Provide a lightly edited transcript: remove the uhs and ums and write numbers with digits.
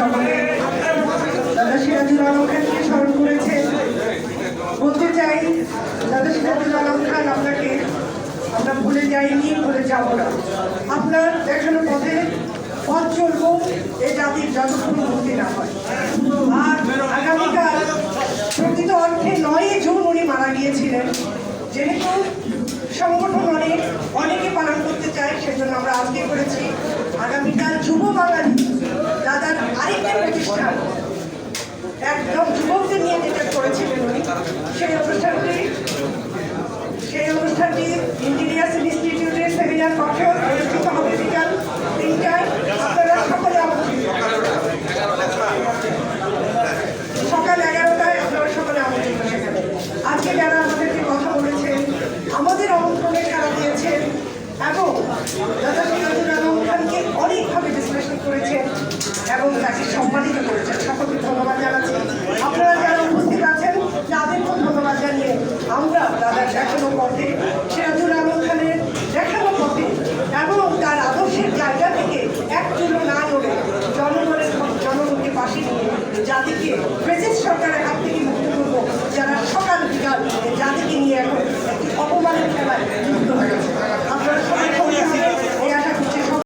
সকলে দাদা সিরাজুল আলম খানকে স্মরণ করেছেন। বলতে চাই দাদা সিরাজুল আলম খান আপনাকে আমরা ভুলে যাইনি, ভুলে যাব না। আপনার দেখানো পথে পথ চলব এই জাতির যতক্ষণ মুক্তি না হয়। আর আগামীকাল প্রকৃত অর্থে 9 জুন উনি মারা গিয়েছিলেন। যেহেতু সংগঠন অনেকে পালন করতে চায়, সেজন্য আমরা আজকে করেছি। আগামীকাল যুব বাঙালি